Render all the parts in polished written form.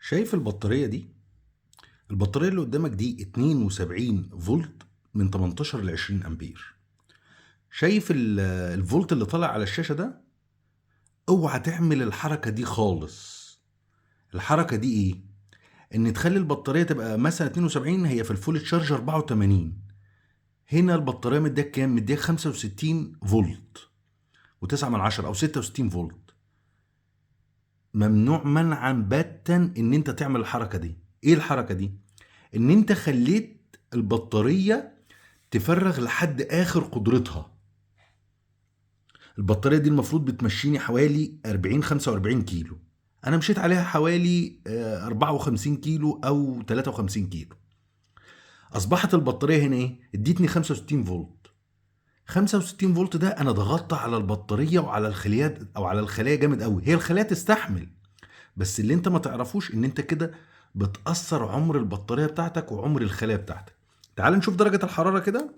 شايف البطارية دي؟ البطارية اللي قدامك دي 72 فولت من 18 ل 20 امبير. شايف الفولت اللي طالع على الشاشة ده؟ اوعى تعمل الحركة دي خالص. الحركة دي ايه؟ ان تخلي البطارية تبقى مثلا 72، هي في الفول تشارج 84. هنا البطارية مديك كام؟ مديك 65 فولت و9 من 10 او 66 فولت. ممنوع منعا باتا ان انت تعمل الحركة دي. ايه الحركة دي؟ ان انت خليت البطارية تفرغ لحد اخر قدرتها. البطارية دي المفروض بتمشيني حوالي 40-45 كيلو. انا مشيت عليها حوالي 54 كيلو او 53 كيلو. اصبحت البطارية هنا ايه؟ اديتني 65 فولت. 65 فولت ده انا ضغطت على البطارية وعلى الخليات او على الخلايا جامد قوي. هي الخلايا تستحمل، بس اللي انت ما تعرفوش ان انت كده بتأثر عمر البطارية بتاعتك وعمر الخلايا بتاعتك. تعال نشوف درجة الحرارة كده.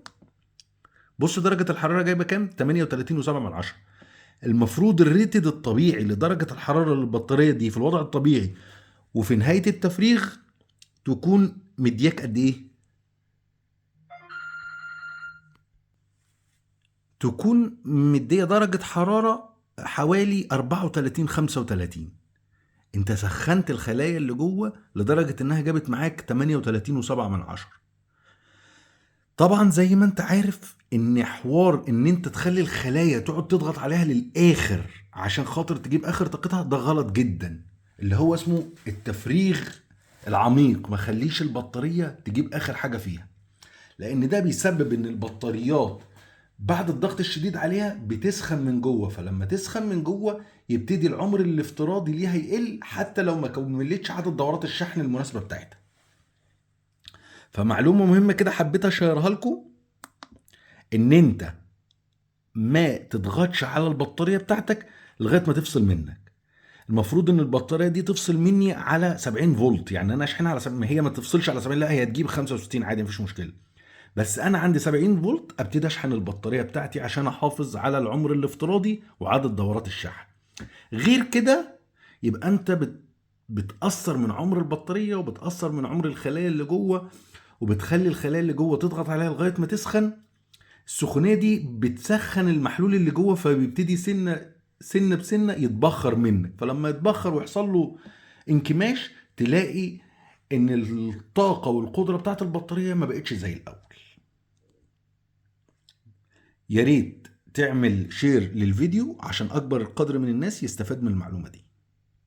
بص درجة الحرارة جايبة كام؟ 38.7 من 10. المفروض الريتد الطبيعي لدرجة الحرارة للبطارية دي في الوضع الطبيعي وفي نهاية التفريغ تكون مدياك قد ايه؟ تكون مدية درجة حرارة حوالي 34-35. انت سخنت الخلايا اللي جوه لدرجة انها جابت معاك 38.7 من 10. طبعا زي ما انت عارف ان حوار ان انت تخلي الخلايا تقعد تضغط عليها للاخر عشان خاطر تجيب اخر طاقتها ده غلط جدا، اللي هو اسمه التفريغ العميق. ما خليش البطارية تجيب اخر حاجة فيها، لان ده بيسبب ان البطاريات بعد الضغط الشديد عليها بتسخن من جوه، فلما تسخن من جوه يبتدي العمر الافتراضي ليها يقل حتى لو ما كملتش عدد دورات الشحن المناسبة بتاعتها. فمعلومة مهمة كده حبيت اشيرها لكم، ان انت ما تضغطش على البطارية بتاعتك لغاية ما تفصل منك. المفروض ان البطارية دي تفصل مني على 70 فولت، يعني انا اشحنها على 70. ما هي ما تفصلش على 70، لا هي تجيب 65 عادي مفيش مشكلة، بس انا عندي 70 فولت ابتدي اشحن البطارية بتاعتي عشان احافظ على العمر الافتراضي وعدد دورات الشحن. غير كده يبقى انت بتأثر من عمر البطارية وبتأثر من عمر الخلايا اللي جوه، وبتخلي الخلايا اللي جوه تضغط عليها لغاية ما تسخن. السخونيه دي بتسخن المحلول اللي جوه، فبيبتدي سنه بسنه يتبخر منك، فلما يتبخر ويحصل له انكماش تلاقي ان الطاقه والقدره بتاعت البطاريه ما بقتش زي الاول. يا ريت تعمل شير للفيديو عشان اكبر قدر من الناس يستفاد من المعلومه دي.